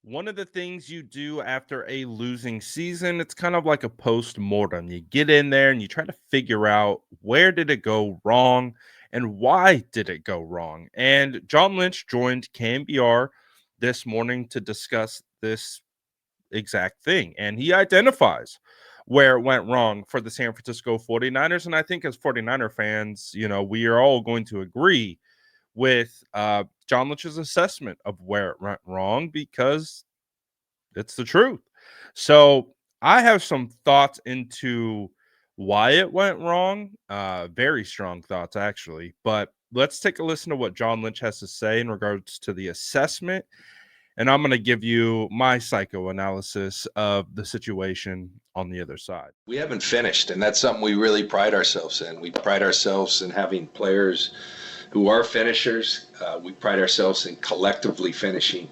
One of the things you do after a losing season, it's kind of like a post-mortem. You get in there and you try to figure out where did it go wrong and why did it go wrong. And John Lynch joined KMBR this morning to discuss this exact thing. And he identifies where it went wrong for the San Francisco 49ers. And I think as 49er fans, we are all going to agree with John Lynch's assessment of where it went wrong because it's the truth. So I have some thoughts into why it went wrong. Very strong thoughts, actually. But let's take a listen to what John Lynch has to say in regards to the assessment. And I'm going to give you my psychoanalysis of the situation on the other side. We haven't finished, and that's something we really pride ourselves in. We pride ourselves in having players who are finishers. We pride ourselves in collectively finishing.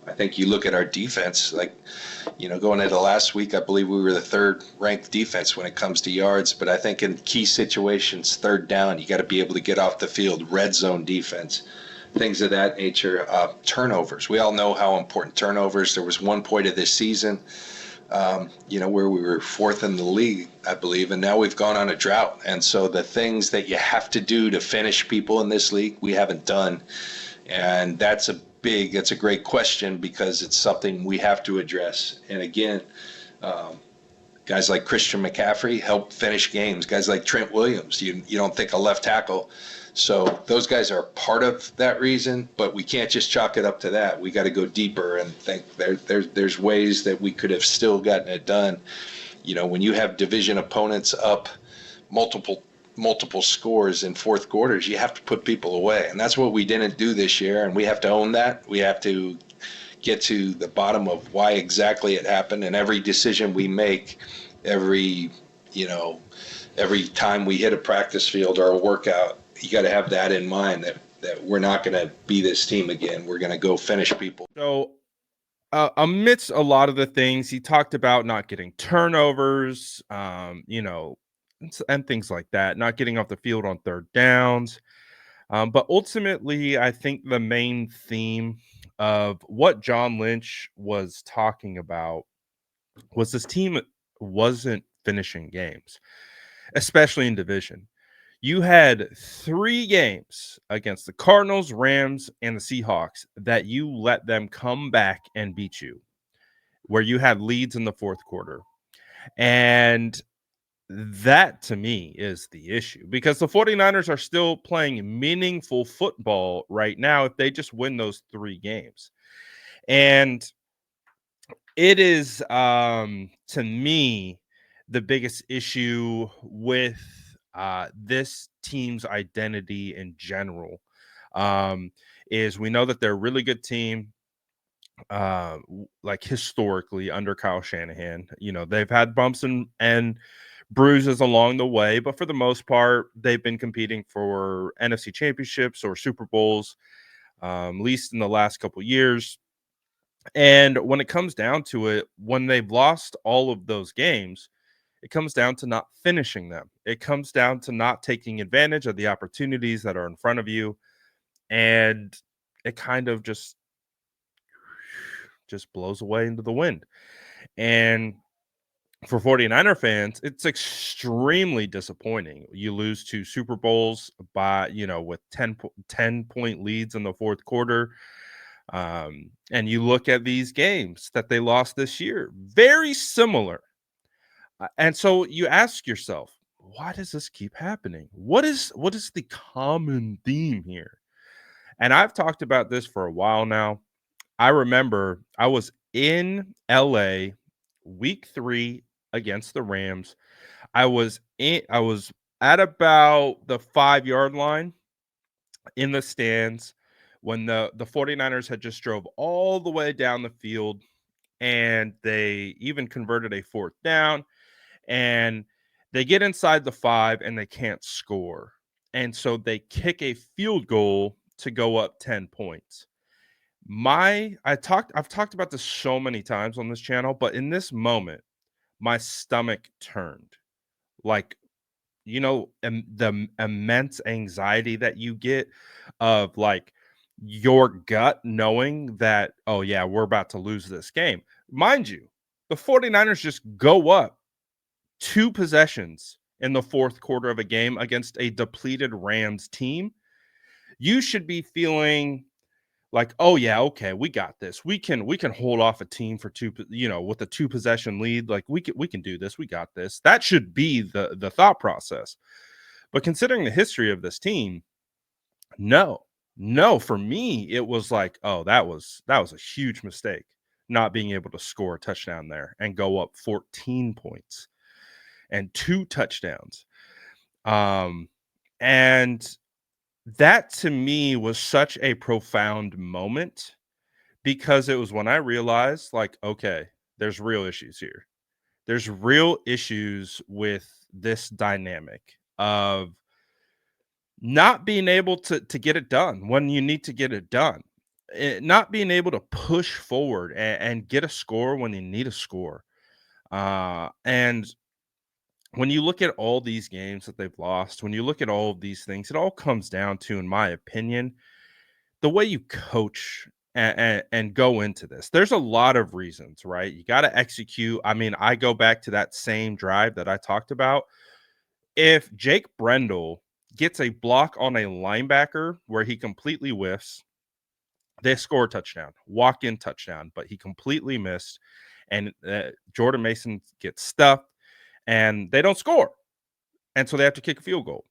I think you look at our defense, going into last week, I believe we were the third ranked defense when it comes to yards. But I think in key situations, third down, you got to be able to get off the field, red zone defense, things of that nature. Turnovers. We all know how important turnovers. There was one point of this season where we were fourth in the league, I believe, and now we've gone on a drought. And so the things that you have to do to finish people in this league, we haven't done. And that's a great question because it's something we have to address. And again, guys like Christian McCaffrey help finish games. Guys like Trent Williams, you don't think a left tackle. So those guys are part of that reason, but we can't just chalk it up to that. We got to go deeper and think there's ways that we could have still gotten it done. When you have division opponents up multiple scores in fourth quarters, you have to put people away. And that's what we didn't do this year, and we have to own that. We have to get to the bottom of why exactly it happened, and every decision we make, every time we hit a practice field or a workout, you got to have that in mind that we're not going to be this team again. We're going to go finish people. So, amidst a lot of the things he talked about, not getting turnovers, and things like that, not getting off the field on third downs. But ultimately, I think the main theme of what John Lynch was talking about was this team wasn't finishing games, especially in division. You had 3 games against the Cardinals, Rams, and the Seahawks that you let them come back and beat you, where you had leads in the fourth quarter. And that to me is the issue because the 49ers are still playing meaningful football right now if they just win those 3 games. And it is to me the biggest issue with this team's identity in general. um, is we know that they're a really good team, like historically under Kyle Shanahan. They've had bumps and bruises along the way, but for the most part, they've been competing for NFC championships or Super Bowls, at least in the last couple years. And when it comes down to it, when they've lost all of those games, it comes down to not finishing them. It comes down to not taking advantage of the opportunities that are in front of you. And it kind of just blows away into the wind. And for 49er fans, it's extremely disappointing. You lose 2 Super Bowls by, with 10-point leads in the fourth quarter. And you look at these games that they lost this year, very similar. And so you ask yourself, why does this keep happening? What is the common theme here? And I've talked about this for a while now. I remember I was in LA week 3 against the Rams. I was at about the 5-yard line in the stands when the 49ers had just drove all the way down the field, and they even converted a fourth down, and they get inside the 5 and they can't score. And so they kick a field goal to go up 10 points. I've talked about this so many times on this channel, but in this moment, my stomach turned. Like, the immense anxiety that you get of like your gut knowing that, oh, yeah, we're about to lose this game. Mind you, the 49ers just go up 2 possessions in the fourth quarter of a game against a depleted Rams team. You should be feeling like, oh yeah, okay, we got this. We can hold off a team for with a 2 possession lead. Like we can do this. We got this. That should be the thought process. But considering the history of this team, no. No, for me it was like, oh, that was a huge mistake not being able to score a touchdown there and go up 14 points and 2 touchdowns. Um and that to me was such a profound moment because it was when I realized, like, okay, there's real issues here. There's real issues with this dynamic of not being able to get it done when you need to get it done. Not being able to push forward and get a score when you need a score. And when you look at all these games that they've lost, when you look at all of these things, it all comes down to, in my opinion, the way you coach and go into this. There's a lot of reasons, right? You got to execute. I mean, I go back to that same drive that I talked about. If Jake Brendel gets a block on a linebacker where he completely whiffs, they score a touchdown, walk in touchdown, but he completely missed. And Jordan Mason gets stuffed and they don't score. And so they have to kick a field goal.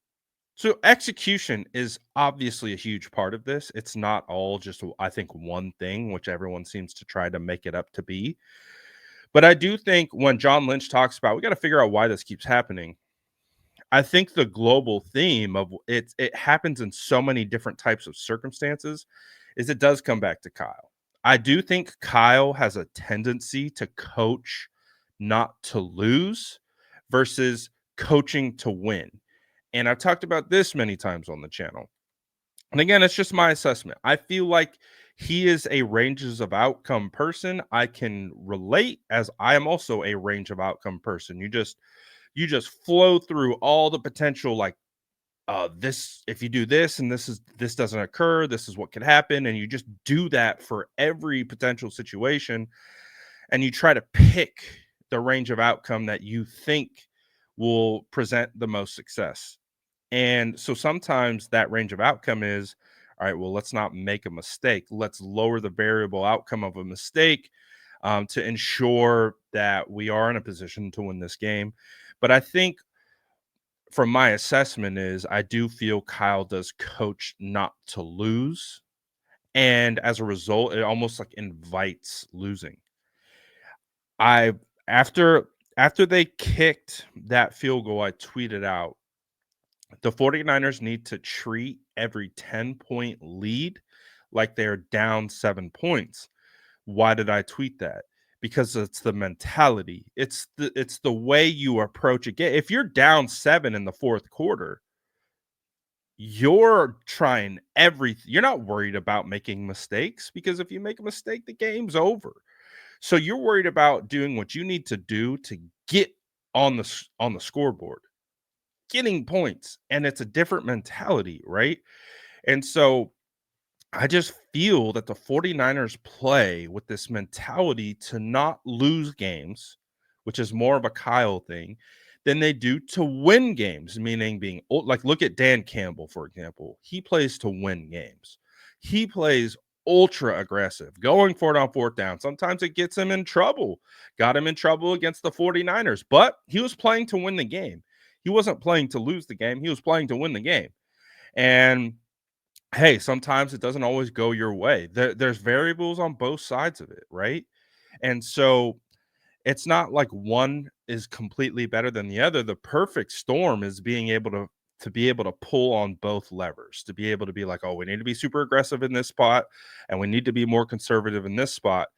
So execution is obviously a huge part of this. It's not all just, I think, one thing, which everyone seems to try to make it up to be. But I do think when John Lynch talks about, we got to figure out why this keeps happening. I think the global theme of it happens in so many different types of circumstances is it does come back to Kyle. I do think Kyle has a tendency to coach not to lose versus coaching to win. And I've talked about this many times on the channel. And again, it's just my assessment. I feel like he is a ranges of outcome person. I can relate as I am also a range of outcome person. You just flow through all the potential, like, this, if you do this and this doesn't occur, this is what could happen, and you just do that for every potential situation, and you try to pick the range of outcome that you think will present the most success. And so sometimes that range of outcome is, all right, well, let's not make a mistake. Let's lower the variable outcome of a mistake, to ensure that we are in a position to win this game. But I think from my assessment is I do feel Kyle does coach not to lose. And as a result, it almost like invites losing. I after they kicked that field goal, I tweeted out, the 49ers need to treat every 10-point lead like they're down 7 points. Why did I tweet that? Because it's the mentality. It's the way you approach a game. If you're down 7 in the fourth quarter, you're trying everything. You're not worried about making mistakes because if you make a mistake, the game's over. So you're worried about doing what you need to do to get on the scoreboard, getting points, and it's a different mentality, right? And so I just feel that the 49ers play with this mentality to not lose games, which is more of a Kyle thing, than they do to win games, meaning like, look at Dan Campbell, for example. He plays to win games. He plays ultra aggressive, going for it on fourth down. Sometimes it gets him in trouble. Got him in trouble against the 49ers, but he was playing to win the game. He wasn't playing to lose the game. He was playing to win the game. And hey, sometimes it doesn't always go your way. There's variables on both sides of it, right? And so it's not like one is completely better than the other. The perfect storm is being able to be able to pull on both levers, to be able to be like, oh, we need to be super aggressive in this spot and we need to be more conservative in this spot.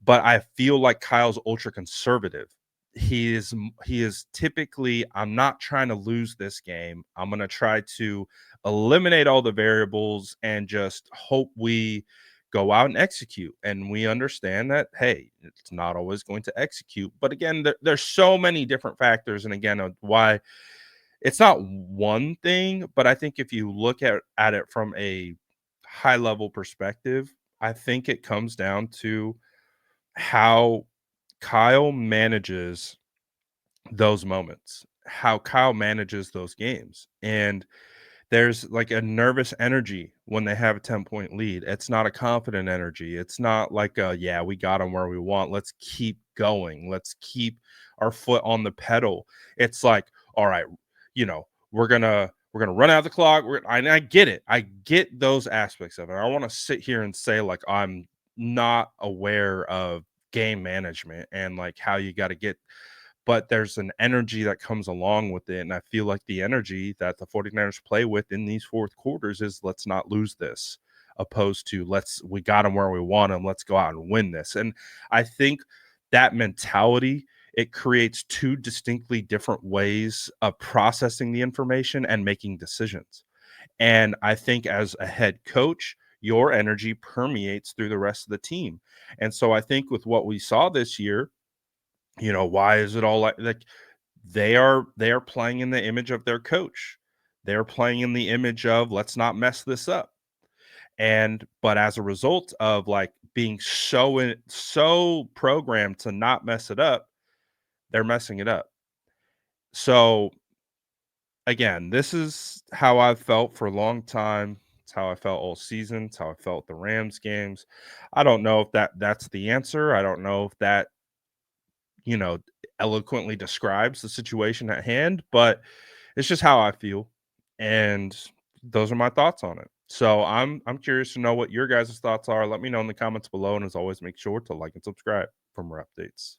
But I feel like Kyle's ultra conservative. He is typically, I'm not trying to lose this game. I'm going to try to eliminate all the variables and just hope we go out and execute. And we understand that, hey, it's not always going to execute. But again, there's so many different factors. And again, why it's not one thing, but I think if you look at it from a high level perspective, I think it comes down to how Kyle manages those moments, how Kyle manages those games. And there's like a nervous energy when they have a 10-point lead. It's not a confident energy. It's not like a, yeah, we got them where we want. Let's keep going. Let's keep our foot on the pedal. It's like, all right, you know, we're gonna run out the clock. And I get it. I get those aspects of it. I want to sit here and say like I'm not aware of game management and like how you got to get, but there's an energy that comes along with it. And I feel like the energy that the 49ers play with in these fourth quarters is let's not lose this, opposed to we got them where we want them. Let's go out and win this. And I think that mentality, it creates two distinctly different ways of processing the information and making decisions. And I think as a head coach, your energy permeates through the rest of the team. And so I think with what we saw this year, why is it all like they are playing in the image of their coach. They're playing in the image of let's not mess this up. And but as a result of like being so programmed to not mess it up, they're messing it up. So again, this is how I've felt for a long time. It's how I felt all season. It's how I felt the Rams games. I don't know if that's the answer. I don't know if that you know, eloquently describes the situation at hand, but it's just how I feel. And those are my thoughts on it. So I'm curious to know what your guys' thoughts are. Let me know in the comments below. And as always, make sure to like and subscribe for more updates.